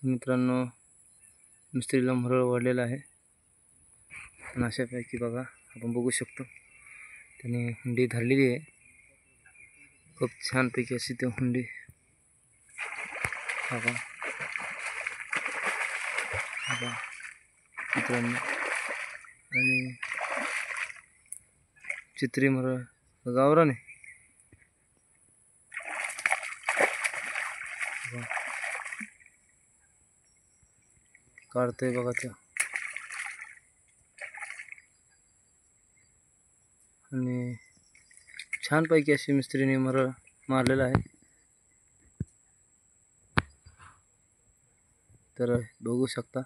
मित्रांनो, मिस्त्रीला मरळ वाढलेला आहे आणि अशापैकी बघा आपण बघू शकतो त्याने हुंडी धरलेली आहे। खूप छानपैकी अशी ती हुंडी बघा मित्रांनो। आणि चित्री मरळ गावरान आहे काढतोय बघा त्या। आणि छानपैकी अशी मिस्त्रीने मरळ मारलेला आहे। तर बघू शकता।